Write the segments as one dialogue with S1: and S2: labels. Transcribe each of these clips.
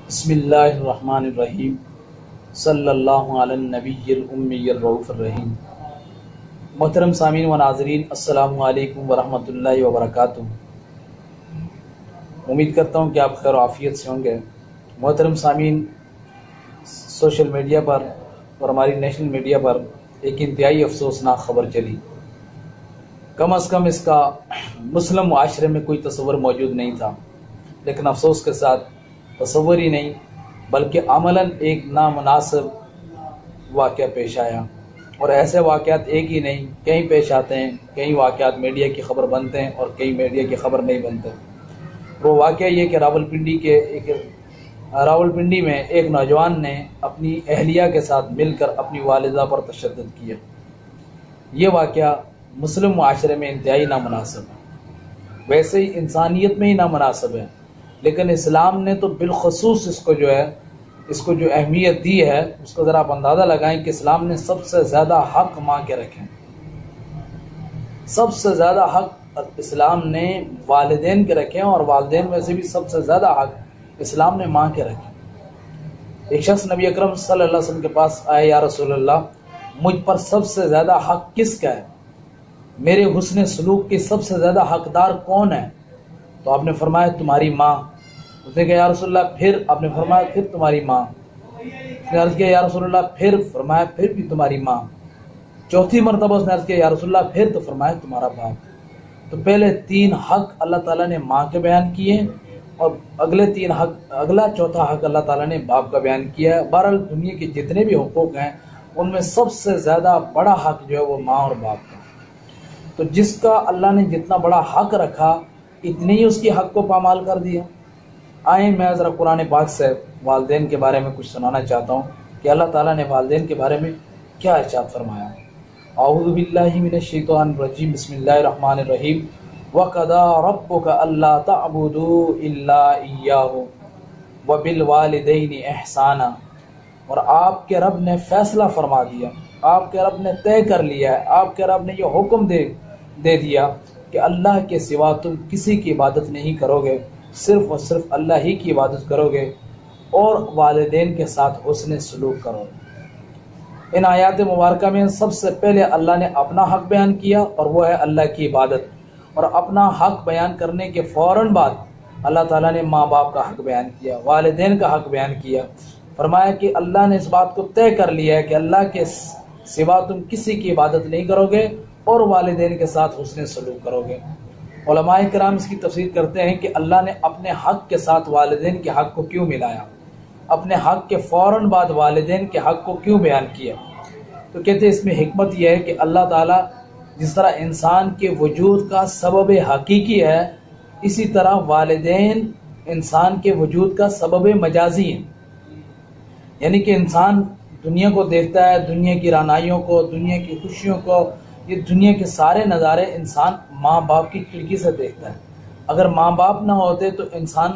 S1: بسم اللہ الرحمن الرحیم صلی اللہ علی النبی الامی الرؤوف الرحیم۔ محترم سامعین و ناظرین، السلام علیکم ورحمۃ اللہ وبرکاتہ۔ امید کرتا ہوں کہ آپ خیر و عافیت سے ہوں گے۔ محترم سامعین، سوشل میڈیا پر اور ہماری نیشنل میڈیا پر ایک انتہائی افسوسناک خبر چلی۔ کم از کم اس کا مسلم معاشرے میں کوئی تصور موجود نہیں تھا، لیکن افسوس کے ساتھ تصور ہی نہیں بلکہ عملاً ایک نامناسب واقعہ پیش آیا۔ اور ایسے واقعات ایک ہی نہیں، کئی پیش آتے ہیں۔ کئی واقعات میڈیا کی خبر بنتے ہیں اور کئی میڈیا کی خبر نہیں بنتے۔ وہ واقعہ یہ کہ راولپنڈی میں ایک نوجوان نے اپنی اہلیہ کے ساتھ مل کر اپنی والدہ پر تشدد کیا۔ یہ واقعہ مسلم معاشرے میں انتہائی نامناسب ہے، ویسے ہی انسانیت میں ہی نامناسب ہے، لیکن اسلام نے تو بالخصوص اس کو جو اہمیت دی ہے، اس کو ذرا آپ اندازہ لگائیں کہ اسلام نے سب سے زیادہ حق ماں کے رکھے۔ سب سے زیادہ حق اسلام نے والدین کے رکھے ہیں، اور والدین میں سے بھی سب سے زیادہ حق اسلام نے ماں کے رکھے۔ ایک شخص نبی اکرم صلی اللہ علیہ وسلم کے پاس آئے، یا رسول اللہ، مجھ پر سب سے زیادہ حق کس کا ہے؟ میرے حسن سلوک کی سب سے زیادہ حقدار کون ہے؟ تو آپ نے فرمایا تمہاری ماں۔ اس نے کہا یا رسول اللہ پھر؟ آپ نے فرمایا پھر تمہاری ماں۔ اس نے عرض کیا یا رسول اللہ پھر؟ فرمایا پھر بھی تمہاری ماں۔ چوتھی مرتبہ اس نے عرض کیا یا رسول اللہ پھر؟ تو فرمایا تمہارا باپ۔ تو پہلے تین حق اللہ تعالیٰ نے ماں کے بیان کیے، اور اگلا چوتھا حق اللہ تعالیٰ نے باپ کا بیان کیا ہے۔ بہرحال دنیا کے جتنے بھی حقوق ہیں ان میں سب سے زیادہ بڑا حق جو ہے وہ ماں اور باپ کا۔ تو جس کا اللہ نے جتنا بڑا حق رکھا، اتنے ہی اس کی حق کو پامال کر دیا۔ آئیں میں ذرا قرآن پاک سے والدین کے بارے میں کچھ سنانا چاہتا ہوں کہ اللہ تعالیٰ نے والدین کے بارے میں کیا ارشاد فرمایا۔ اعوذ باللہ من الشیطان الرجیم، بسم اللہ الرحمن الرحیم۔ وَقَضَىٰ رَبُّكَ أَلَّا تَعْبُدُوا إِلَّا إِيَّاهُ وَبِالْوَالِدَيْنِ إِحْسَانًا۔ اور آپ کے رب نے فیصلہ فرما دیا، آپ کے رب نے طے کر لیا ہے، آپ کے رب نے یہ حکم دے دیا کہ اللہ کے سوا تم کسی کی عبادت نہیں کرو گے، صرف اور صرف اللہ ہی کی عبادت کرو گے، اور والدین کے ساتھ حسن سلوک کرو گے۔ ان آیات مبارکہ میں سب سے پہلے اللہ نے اپنا حق بیان کیا، اور وہ ہے اللہ کی عبادت۔ اور اپنا حق بیان کرنے کے فوراً بعد اللہ تعالیٰ نے ماں باپ کا حق بیان کیا، والدین کا حق بیان کیا۔ فرمایا کہ اللہ نے اس بات کو طے کر لیا ہے کہ اللہ کے سوا تم کسی کی عبادت نہیں کرو گے، اور والدین کے ساتھ حسن سلوک کرو گے۔ علماء کرام اس کی تفسیر کرتے ہیں کہ اللہ نے اپنے حق کے ساتھ والدین کے حق کو کیوں ملایا، اپنے حق کے فوراً بعد والدین کے حق کو کیوں بیان کیا؟ تو کہتے ہیں اس میں حکمت یہ ہے کہ اللہ تعالیٰ جس طرح انسان کے وجود کا سبب حقیقی ہے، اسی طرح والدین انسان کے وجود کا سبب مجازی ہے۔ یعنی کہ انسان دنیا کو دیکھتا ہے، دنیا کی رعنائیوں کو، دنیا کی خوشیوں کو، یہ دنیا کے سارے نظارے انسان ماں باپ کی کھڑکی سے دیکھتا ہے۔ اگر ماں باپ نہ ہوتے تو انسان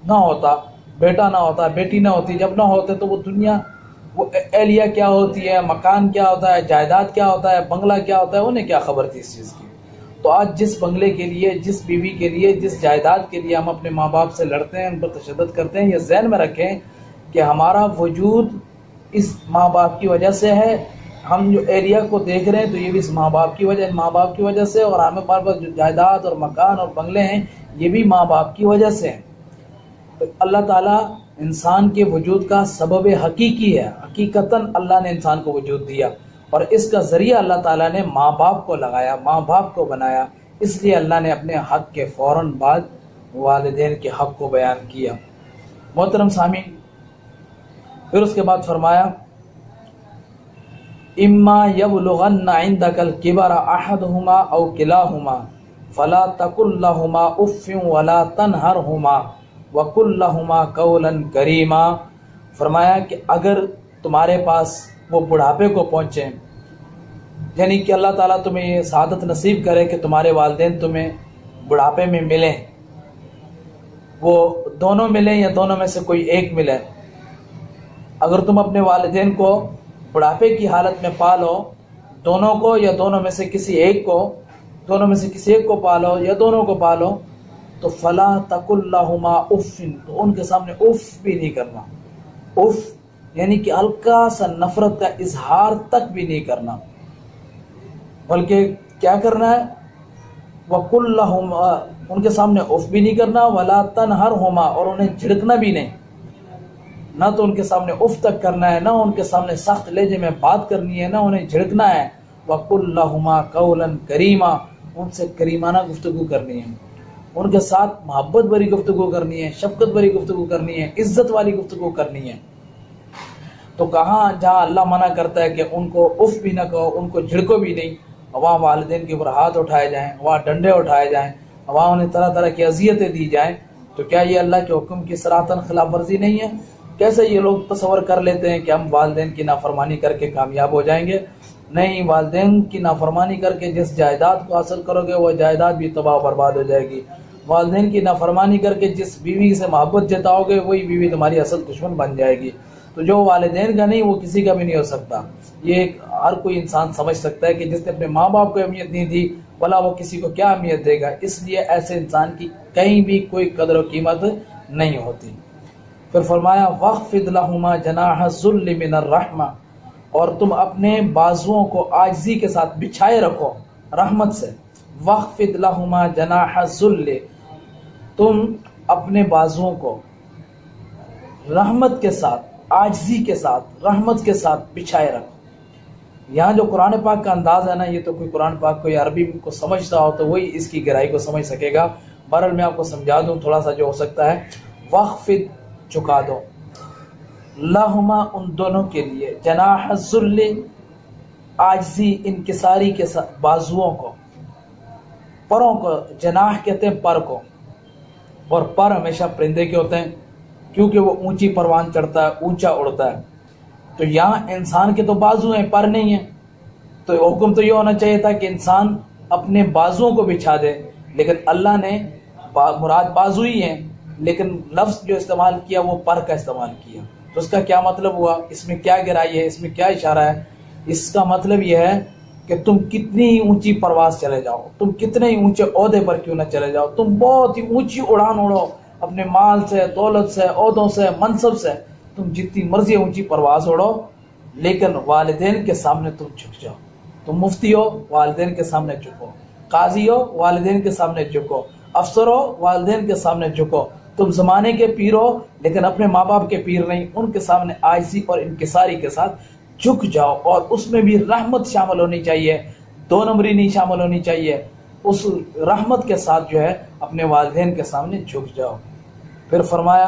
S1: نہ ہوتا، بیٹا نہ ہوتا، بیٹی نہ ہوتی۔ جب نہ ہوتے تو وہ دنیا، وہ اہلیہ کیا ہوتی ہے، مکان کیا ہوتا ہے، جائیداد کیا ہوتا ہے، بنگلہ کیا ہوتا ہے، انہیں کیا خبر تھی اس چیز کی۔ تو آج جس بنگلے کے لیے، جس بیوی کے لیے، جس جائیداد کے لیے ہم اپنے ماں باپ سے لڑتے ہیں، ان پر تشدد کرتے ہیں، یہ ذہن میں رکھیں کہ ہمارا وجود اس ماں باپ کی وجہ سے ہے۔ ہم جو ایریا کو دیکھ رہے ہیں تو یہ بھی اس ماں باپ کی وجہ سے، اور ہمیں پاس جو جائیداد اور مکان اور بنگلے ہیں یہ بھی ماں باپ کی وجہ سے ہیں۔ تو اللہ تعالیٰ انسان کے وجود کا سبب حقیقی ہے، حقیقتاً اللہ نے انسان کو وجود دیا، اور اس کا ذریعہ اللہ تعالیٰ نے ماں باپ کو لگایا، ماں باپ کو بنایا۔ اس لیے اللہ نے اپنے حق کے فوراً بعد والدین کے حق کو بیان کیا۔ محترم سامعین، پھر اس کے بعد فرمایا اما یبلغن عندک الکبر احدہما او کلاہما فلا تقل لہما اف ولا تنہرہما وقل لہما قولا کریما۔ فرمایا کہ اگر تمہارے پاس وہ بڑھاپے کو پہنچے، یعنی کہ اللہ تعالیٰ تمہیں یہ سعادت نصیب کرے کہ تمہارے والدین تمہیں بڑھاپے میں ملیں، وہ دونوں ملیں یا دونوں میں سے کوئی ایک ملے۔ اگر تم اپنے والدین کو بڑھاپے کی حالت میں پالو، دونوں کو یا دونوں میں سے کسی ایک کو پالو یا دونوں کو پالو، تو فلا تقل لہما اف، تو ان کے سامنے اف بھی نہیں کرنا. اف یعنی کہ ہلکا سا نفرت کا اظہار تک بھی نہیں کرنا، بلکہ کیا کرنا ہے، وَقُلْ لَهُمَا، ان کے سامنے اف بھی نہیں کرنا، وَلَا تَنْهَرْهُمَا، اور انہیں جھڑکنا بھی نہیں. نہ تو ان کے سامنے اف تک کرنا ہے، نہ ان کے سامنے سخت لہجے میں بات کرنی ہے، نہ انہیں جھڑکنا ہے. وَقُلْ لَهُمَا قَوْلًا كَرِيمًا، ان سے کریمانہ گفتگو کرنی ہے، ان کے ساتھ محبت بھری گفتگو کرنی ہے، شفقت بھری گفتگو کرنی ہے، عزت والی گفتگو کرنی ہے. تو کہاں جہاں اللہ منع کرتا ہے کہ ان کو اف بھی نہ کہو، ان کو جھڑکو بھی نہیں، وہاں والدین کے اوپر ہاتھ اٹھائے جائیں، وہاں ڈنڈے اٹھائے جائیں، وہاں انہیں طرح طرح کی اذیتیں دی جائیں، تو کیا یہ اللہ کے حکم کی صراحتاً خلاف ورزی نہیں ہے؟ کیسے یہ لوگ تصور کر لیتے ہیں کہ ہم والدین کی نافرمانی کر کے کامیاب ہو جائیں گے؟ نہیں، والدین کی نافرمانی کر کے جس جائیداد کو حاصل کرو گے وہ جائیداد بھی تباہ و برباد ہو جائے گی. والدین کی نافرمانی کر کے جس بیوی سے محبت جتاؤ گے وہی بیوی تمہاری اصل دشمن بن جائے گی. تو جو والدین کا نہیں وہ کسی کا بھی نہیں ہو سکتا. یہ ہر کوئی انسان سمجھ سکتا ہے کہ جس نے اپنے ماں باپ کو اہمیت نہیں دی بھلا وہ کسی کو کیا اہمیت دے گا. اس لیے ایسے انسان کی کہیں بھی کوئی قدر و قیمت نہیں ہوتی. پھر فرمایا وَخْفِضْ لَهُمَا جَنَاحَ الذُّلِّ مِنَ الرَّحْمَةِ، اور تم اپنے بازوؤں کو عاجزی کے ساتھ بچھائے رکھو رحمت سے. وَخْفِضْ لَهُمَا جَنَاحَ الذُّلِّ، تم اپنے بازوؤں کو رحمت کے ساتھ، عاجزی کے ساتھ، رحمت کے ساتھ بچھائے رکھو. یہاں جو قرآن پاک کا انداز ہے نا، یہ تو کوئی قرآن پاک کو یا عربی کو سمجھتا ہو تو وہی اس کی گہرائی کو سمجھ سکے گا. بہرحال میں آپ کو سمجھا دوں تھوڑا سا جو ہو سکتا ہے. وَخْفِضْ، جھکا دو، لہما، ان دونوں کے لیے، جناح الذل، عاجزی انکساری کے ساتھ، بازوؤں کو، پروں کو. جناح کہتے ہیں پر کو، اور پر ہمیشہ پرندے کے ہوتے ہیں کیونکہ وہ اونچی پروان چڑھتا ہے، اونچا اڑتا ہے. تو یہاں انسان کے تو بازو ہیں، پر نہیں ہیں. تو حکم تو یہ ہونا چاہیے تھا کہ انسان اپنے بازوؤں کو بچھا دے، لیکن اللہ نے مراد بازو ہی ہیں، لیکن لفظ جو استعمال کیا وہ پر کا استعمال کیا. تو اس کا کیا مطلب ہوا؟ اس میں کیا گہرائی ہے؟ اس میں کیا اشارہ ہے؟ اس کا مطلب یہ ہے کہ تم کتنی اونچی پرواز چلے جاؤ، تم کتنے ہی اونچے عہدے پر کیوں نہ چلے جاؤ، تم بہت ہی اونچی اڑان اڑو اپنے مال سے، دولت سے، عہدوں سے، منصب سے، تم جتنی مرضی اونچی پرواز اڑو، لیکن والدین کے سامنے تم جھک جاؤ. تم مفتی ہو، والدین کے سامنے جھکو. قاضی ہو، والدین کے سامنے جھکو. افسر ہو، والدین کے سامنے جھکو. تم زمانے کے پیر ہو لیکن اپنے ماں باپ کے پیر نہیں، ان کے سامنے عاجزی اور انکساری کے ساتھ جھک جاؤ. اور اس میں بھی رحمت شامل ہونی چاہیے، دو نمبری نہیں شامل ہونی چاہیے. اس رحمت کے ساتھ جو ہے اپنے والدین کے سامنے جھک جاؤ. پھر فرمایا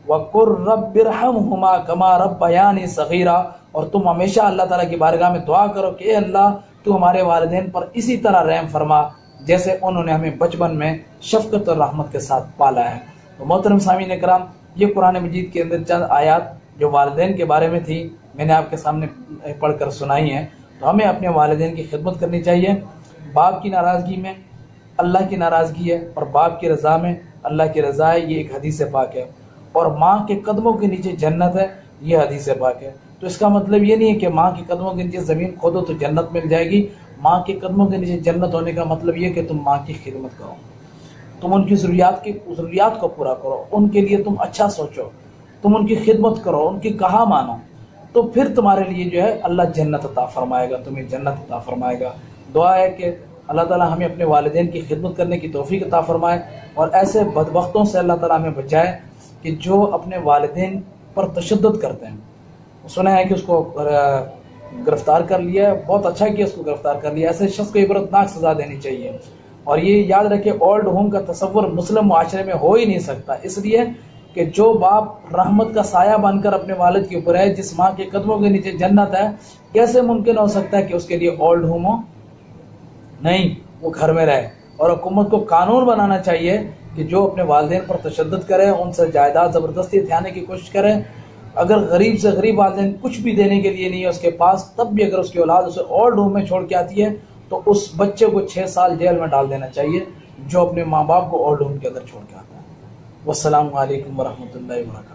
S1: وَقُلْ رَبِّ ارْحَمْهُمَا كَمَا رَبَّيَانِي صَغِيرًا، اور تم ہمیشہ اللہ تعالیٰ کی بارگاہ میں دعا کرو کہ اے اللہ تو ہمارے والدین پر اسی طرح رحم فرما جیسے انہوں نے ہمیں بچپن میں شفقت اور رحمت کے ساتھ پالا ہے. تو محترم سامعین اکرام، یہ قرآن مجید کے اندر چند آیات جو والدین کے بارے میں تھی میں نے آپ کے سامنے پڑھ کر سنائی ہیں. تو ہمیں اپنے والدین کی خدمت کرنی چاہیے. باپ کی ناراضگی میں اللہ کی ناراضگی ہے، اور باپ کی رضا میں اللہ کی رضا ہے، یہ ایک حدیث پاک ہے. اور ماں کے قدموں کے نیچے جنت ہے، یہ حدیث پاک ہے. تو اس کا مطلب یہ نہیں ہے کہ ماں کے قدموں کے نیچے زمین کھودو تو جنت مل جائے گی. ماں کے قدموں کے نیچے جنت ہونے کا مطلب یہ کہ تم ماں کی خدمت کرو، تم ان کی ضروریات کو پورا کرو، ان کے لیے تم اچھا سوچو، تم ان کی خدمت کرو، ان کی کہا مانو، تو پھر تمہارے لیے جو ہے اللہ جنت عطا فرمائے گا، تمہیں جنت عطا فرمائے گا. دعا ہے کہ اللہ تعالیٰ ہمیں اپنے والدین کی خدمت کرنے کی توفیق عطا فرمائے، اور ایسے بدبختوں سے اللہ تعالیٰ ہمیں بچائے کہ جو اپنے والدین پر تشدد کرتے ہیں. سنا ہے کہ اس کو گرفتار کر لیا، بہت اچھا کیا اس کو گرفتار کر لیا. ایسے شخص کو عبرتناک سزا دینی چاہیے. اور یہ یاد رکھے اولڈ ہوم کا تصور مسلم معاشرے میں ہو ہی نہیں سکتا، اس لیے کہ جو باپ رحمت کا سایہ بن کر اپنے والد کے اوپر ہے، جس ماں کے قدموں کے نیچے جنت ہے، کیسے ممکن ہو سکتا ہے کہ اس کے لیے اولڈ ہوم ہو؟ نہیں، وہ گھر میں رہے. اور حکومت کو قانون بنانا چاہیے کہ جو اپنے والدین پر تشدد کرے، ان سے جائیداد زبردستی ہتھیانے کی کوشش کرے، اگر غریب سے غریب والدین کچھ بھی دینے کے لیے نہیں ہے اس کے پاس، تب بھی اگر اس کی اولاد اسے اولڈ ہوم میں چھوڑ کے آتی ہے تو اس بچے کو 6 سال جیل میں ڈال دینا چاہیے جو اپنے ماں باپ کو اولڈ ہوم کے اندر چھوڑ کے آتا ہے. والسلام علیکم ورحمۃ اللہ وبرکاتہ.